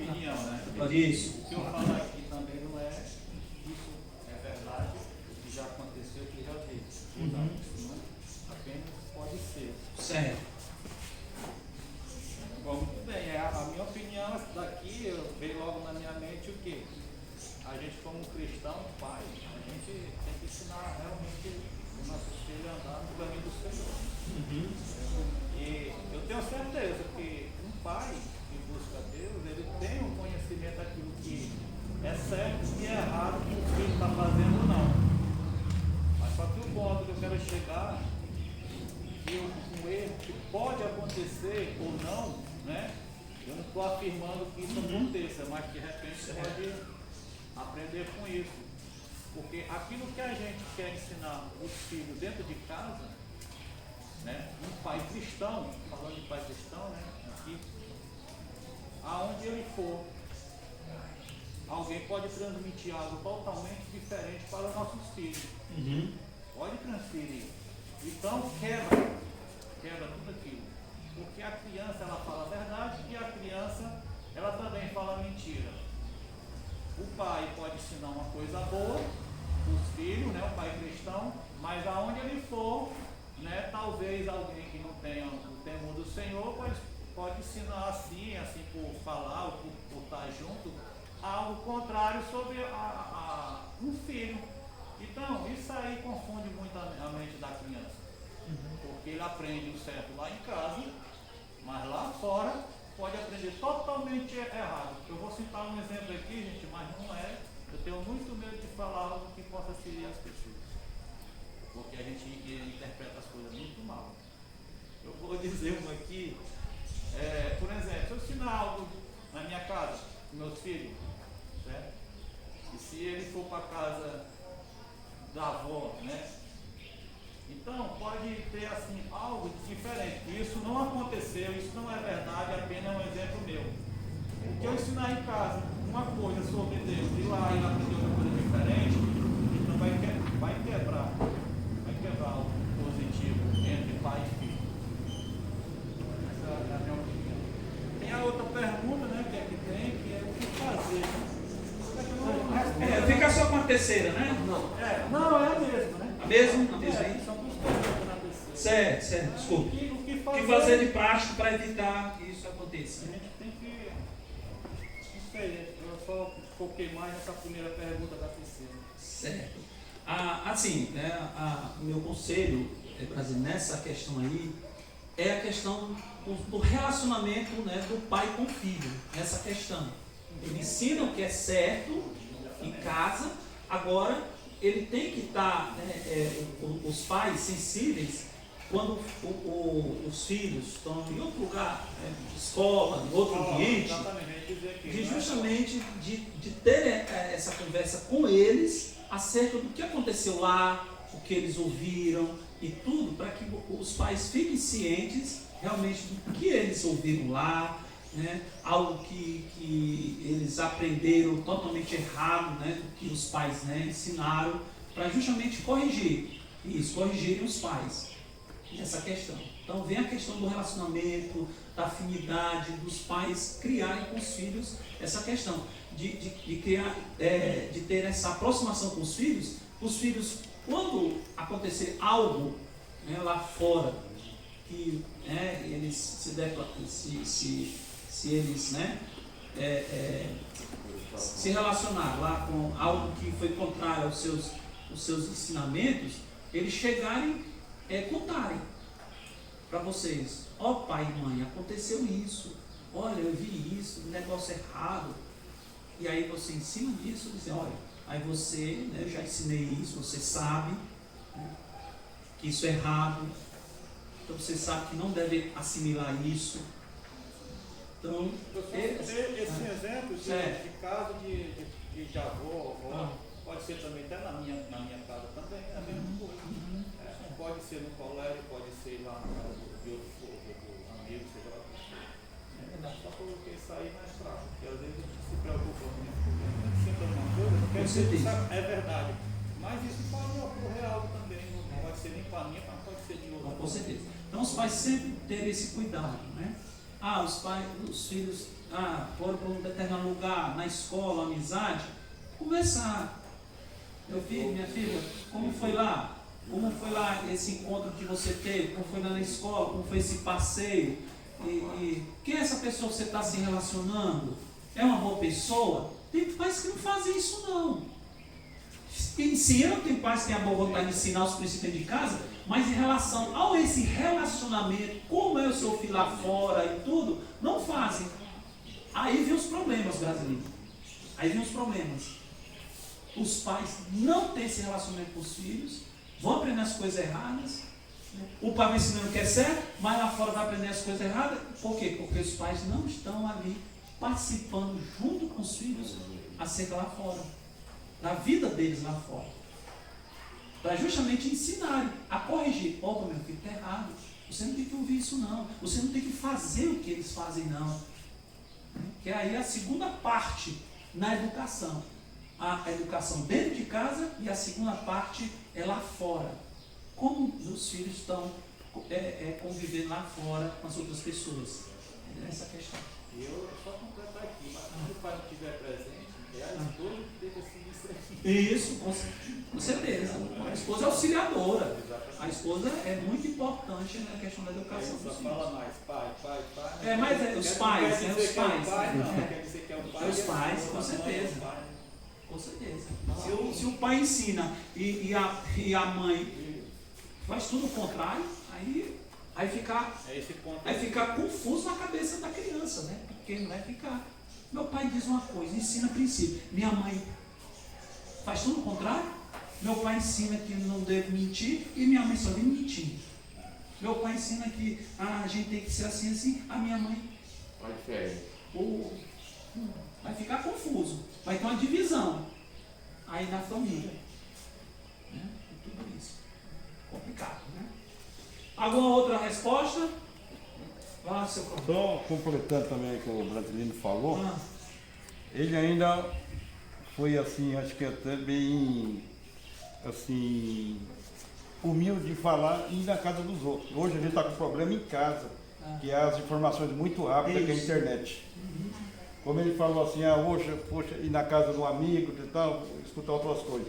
opinião, né? Isso. O que eu falo aqui também não é isso, é verdade, o que já aconteceu, que já teve. Não, isso não apenas pode ser. Certo. Bom, muito bem, a minha opinião daqui veio logo na minha mente o quê? A gente como cristão, pai, a gente tem que ensinar realmente o nosso filho a andar no caminho do Senhor. E eu tenho certeza que um pai que busca Deus, ele tem um conhecimento daquilo que é certo e é errado que o filho está fazendo ou não. Mas só que o ponto que eu quero chegar, que um erro que pode acontecer ou não, né? Eu não estou afirmando que isso aconteça, mas de repente você pode aprender com isso. Porque aquilo que a gente quer ensinar os filhos dentro de casa, né? Um pai cristão, falando de pai cristão, né? Aqui, aonde ele for, alguém pode transmitir algo totalmente diferente para os nossos filhos. Pode transferir. Então quebra tudo aquilo. Porque a criança ela fala a verdade e a criança ela também fala mentira. O pai pode ensinar uma coisa boa os filhos, né, o pai cristão, mas aonde ele for, né, talvez alguém que não tenha o temor do Senhor pode ensinar assim por falar ou por estar junto, algo contrário sobre um filho. Então, isso aí confunde muito a mente da criança. Porque ele aprende o certo lá em casa, mas lá fora pode aprender totalmente errado. Eu vou citar um exemplo aqui, gente, mas não é. Eu tenho muito medo de falar algo que possa ferir as pessoas. Porque a gente interpreta as coisas muito mal. Eu vou dizer uma aqui, por exemplo, se eu ensinar algo na minha casa, com meus filhos, certo? E se ele for para a casa da avó, né? Então pode ter assim algo diferente. Isso não aconteceu, isso não é verdade, apenas um exemplo meu. O que eu ensinar em casa uma coisa sobre Deus e lá ele aprender uma coisa diferente, então vai quebrar o positivo entre pai e filho. Essa é a minha opinião. Tem a outra pergunta, né, que é que é o que fazer, né? Fica só com a terceira, né? Não, é a mesma, né? A mesma? A mesma aí? São duas perguntas na terceira. Certo, desculpa. O que O que fazer de prático para evitar que isso aconteça? A gente tem que. Não sei, eu só foquei mais nessa primeira pergunta da terceira. Certo. Assim, né, o meu conselho, Brasil, nessa questão aí, é a questão do relacionamento, né, do pai com o filho, nessa questão. Ele ensina o que é certo em casa, agora ele tem que estar, os pais sensíveis, quando os filhos estão em outro lugar, escola, em outro ambiente, justamente de ter essa conversa com eles acerca do que aconteceu lá, o que eles ouviram e tudo, para que os pais fiquem cientes realmente do que eles ouviram lá, né? Algo que eles aprenderam totalmente errado, né? Do que os pais, né, ensinaram, para justamente corrigirem os pais nessa questão. Então vem a questão do relacionamento, da afinidade, dos pais criarem com os filhos essa questão de criar, de ter essa aproximação com os filhos, quando acontecer algo, né, lá fora, que eles se eles, né, se relacionar lá com algo que foi contrário aos seus ensinamentos, eles chegarem, contarem para vocês: ó, pai e mãe, aconteceu isso, olha, eu vi isso, o negócio errado. E aí você ensina isso, dizer: olha, aí você, né, eu já ensinei isso, você sabe, né, que isso é errado, então você sabe que não deve assimilar isso. Então, esse exemplo de caso de avô, pode ser também até na minha casa também, é a mesma coisa. Pode ser no colégio, pode ser lá na casa de outro amigo, seja lá o que for. Só coloquei isso aí mais fraco, porque às vezes a gente se preocupa muito com sempre alguma coisa, não quer dizer que é verdade. Mas isso pode ocorrer algo também, não pode ser nem para mim, mas pode ser de outro. Com certeza. Então os pais sempre terem esse cuidado, né? os filhos foram para um determinado lugar, na escola, amizade, conversar. Meu filho, minha filha, como foi lá? Como foi lá esse encontro que você teve? Como foi lá na escola? Como foi esse passeio? E quem é essa pessoa que você está se relacionando? É uma boa pessoa? Tem pais que não fazem isso não. Ensinam, tem pais que têm a boa vontade de ensinar os princípios de casa, mas em relação a esse relacionamento, como é o seu filho lá fora e tudo, não fazem. Aí vem os problemas, brasileiros. Aí vem os problemas. Os pais não têm esse relacionamento com os filhos, vão aprender as coisas erradas. O pai vai ensinando o que é certo, mas lá fora vai aprender as coisas erradas. Por quê? Porque os pais não estão ali participando junto com os filhos acerca lá fora, da vida deles lá fora, para justamente ensinarem a corrigir. Opa, meu filho, está errado, você não tem que ouvir isso não, você não tem que fazer o que eles fazem não. Que aí é a segunda parte na educação, a educação dentro de casa, e a segunda parte é lá fora, como os filhos estão convivendo lá fora com as outras pessoas. É essa questão. E eu só completar aqui, mas se o pai não estiver presente, é a esposa que tem que decidir isso aqui. Isso, com certeza. A esposa é auxiliadora. A esposa é muito importante na questão da educação dos Só filhos. fala mais pai. Mas os pais, Quer os dizer que é o pais. pai, não, quer dizer que é o pai. Os pais, com certeza. Com certeza. Se o pai ensina e a mãe faz tudo o contrário, aí fica confuso na cabeça da criança, né? Porque não vai ficar. Meu pai diz uma coisa, ensina princípio. Minha mãe faz tudo o contrário. Meu pai ensina que não devo mentir e minha mãe só vive mentindo. Meu pai ensina que a gente tem que ser assim, a minha mãe Vai diferente. vai ficar confuso. Vai ter uma divisão aí na família. Né? E tudo isso. Complicado, né? Alguma outra resposta? Vai lá, seu Cláudio. Só completando também o que o brasileiro falou, ele ainda foi assim, acho que até bem assim, humilde de falar e ir na casa dos outros. Hoje a gente está com problema em casa, que é as informações muito rápidas, que é a internet. Como ele falou assim, hoje, poxa, ir na casa de um amigo e tal, escutar outras coisas.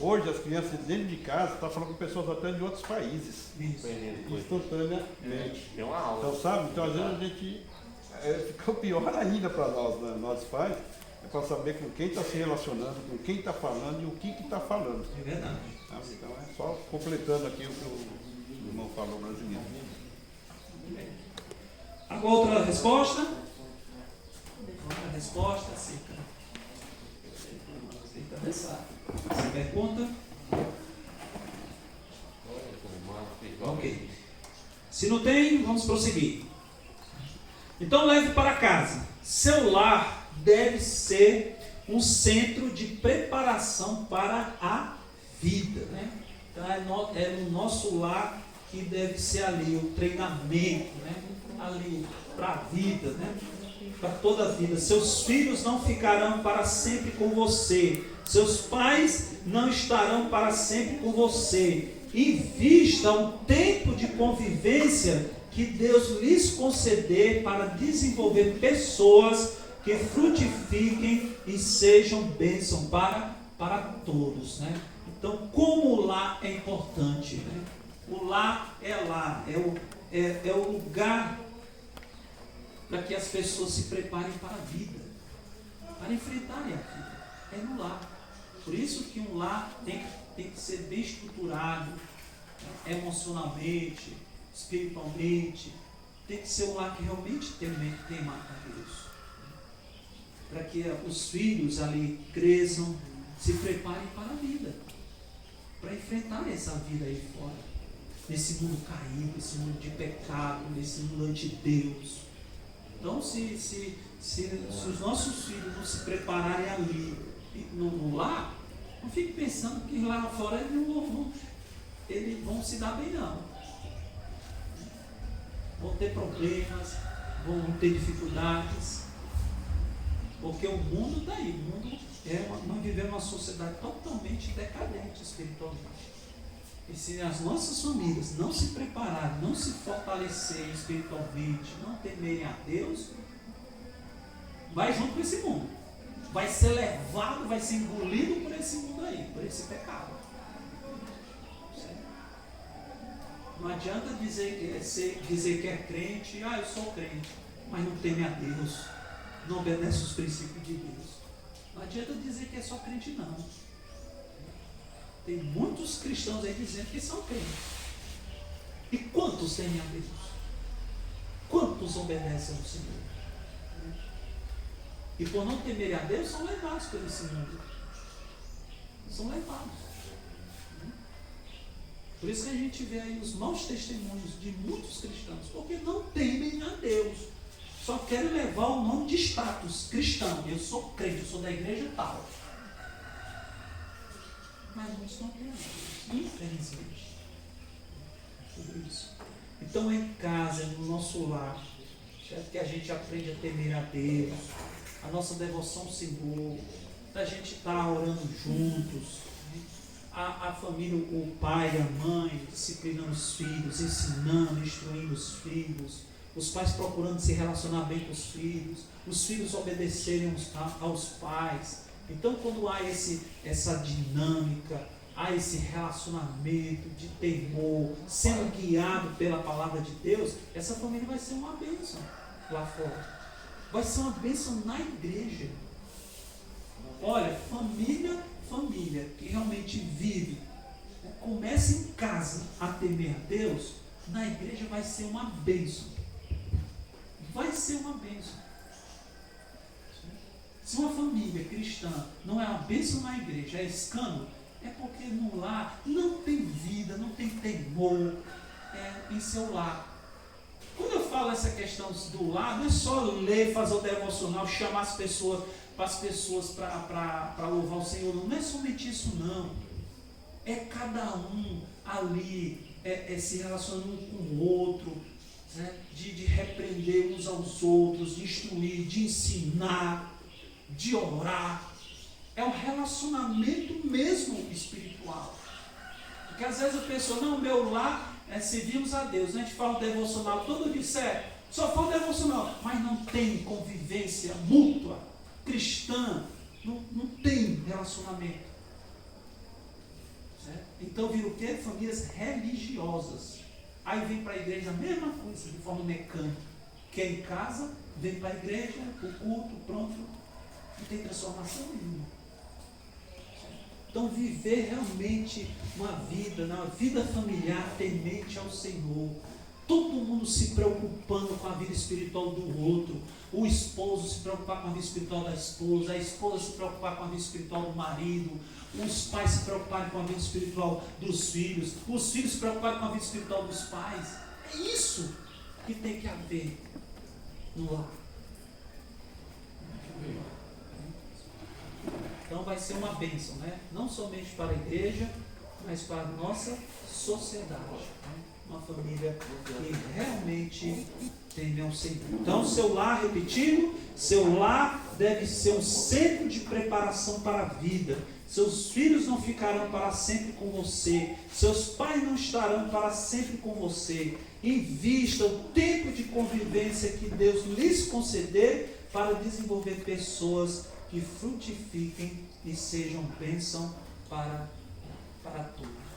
Hoje as crianças dentro de casa estão falando com pessoas até de outros países, instantaneamente. Tem uma aula. Então, sabe? Então, às vezes a gente fica pior ainda para nós, né? Nós pais, é para saber com quem está se relacionando, com quem está falando e o que está falando. É verdade. Então, é só completando aqui o que o irmão falou brasileiro. Alguma outra resposta? Outra resposta, acerca dessa pergunta? Ok. Se não tem, vamos prosseguir. Então leve para casa. Seu lar deve ser um centro de preparação para a vida, né? Então é no nosso lar que deve ser ali o treinamento, né? Ali para a vida, né? Para toda a vida. Seus filhos não ficarão para sempre com você. Seus pais não estarão para sempre com você. Invista um tempo de convivência que Deus lhes conceder para desenvolver pessoas que frutifiquem e sejam bênção para todos, né? Então, como o lar é importante, né? O lar, é o lugar para que as pessoas se preparem para a vida, para enfrentarem a vida. É no lar. Por isso que um lar tem que ser bem estruturado, né? Emocionalmente, espiritualmente. Tem que ser um lar que realmente tema a Deus. Para que os filhos ali cresçam, se preparem para a vida, para enfrentar essa vida aí fora, nesse mundo caído, nesse mundo de pecado, nesse mundo anti-Deus. Então, se os nossos filhos não se prepararem ali, no lar, não fique pensando que lá fora eles vão se dar bem, não. Vão ter problemas, vão ter dificuldades, porque o mundo está aí. O mundo nós vivemos uma sociedade totalmente decadente espiritualmente. E se as nossas famílias não se prepararem, não se fortalecerem espiritualmente, não temerem a Deus, vai junto com esse mundo. Vai ser levado, vai ser engolido por esse mundo aí, por esse pecado. Certo? Não adianta dizer que é crente, eu sou crente, mas não teme a Deus, não obedece os princípios de Deus. Não adianta dizer que é só crente, não. Tem muitos cristãos aí dizendo que são crentes. E quantos temem a Deus? Quantos obedecem ao Senhor? E por não temerem a Deus, são levados por esse mundo. São levados. Por isso que a gente vê aí os maus testemunhos de muitos cristãos, porque não temem a Deus. Só querem levar o nome de status cristão. Eu sou crente, eu sou da igreja tal. Mas muitos não temem a Deus, infelizmente. Tudo isso. Então é em casa, no nosso lar, certo? Que a gente aprende a temer a Deus, a nossa devoção ao Senhor, da gente estar orando juntos, né? A família, o pai, a mãe, disciplinando os filhos, ensinando, instruindo os filhos, os pais procurando se relacionar bem com os filhos obedecerem aos pais. Então, quando há essa dinâmica, há esse relacionamento de temor, sendo guiado pela palavra de Deus, essa família vai ser uma bênção lá fora. Vai ser uma bênção na igreja. Olha, família que realmente vive, começa em casa a temer a Deus, na igreja vai ser uma bênção. Vai ser uma bênção. Se uma família cristã não é uma bênção na igreja, é escândalo, é porque no lar não tem vida, não tem temor em seu lar. Quando eu falo essa questão do lar, não é só ler, fazer o devocional, chamar as pessoas para louvar o Senhor, não é somente isso não. É cada um ali se relacionando um com o outro, né? de repreender uns aos outros, de instruir, de ensinar, de orar. É um relacionamento mesmo espiritual. Porque às vezes a pessoa, não, meu lar servimos a Deus, a gente fala o devocional todo dia, certo? Só fala o devocional, mas não tem convivência mútua, cristã, não tem relacionamento. Certo? Então vira o quê? Famílias religiosas. Aí vem para a igreja a mesma coisa, de forma mecânica. Que é em casa, vem para a igreja, o culto, pronto, não tem transformação nenhuma. Então viver realmente uma vida familiar temente ao Senhor, todo mundo se preocupando com a vida espiritual do outro, o esposo se preocupar com a vida espiritual da esposa, a esposa se preocupar com a vida espiritual do marido, os pais se preocuparem com a vida espiritual dos filhos, os filhos se preocuparem com a vida espiritual dos pais. É isso que tem que haver no lar. Então vai ser uma bênção, né? Não somente para a igreja, mas para a nossa sociedade. Né? Uma família que realmente teme ao Senhor. Então, seu lar, repetindo, seu lar deve ser um centro de preparação para a vida. Seus filhos não ficarão para sempre com você. Seus pais não estarão para sempre com você. Invista o tempo de convivência que Deus lhes conceder para desenvolver pessoas que frutifiquem e sejam bênção para todos.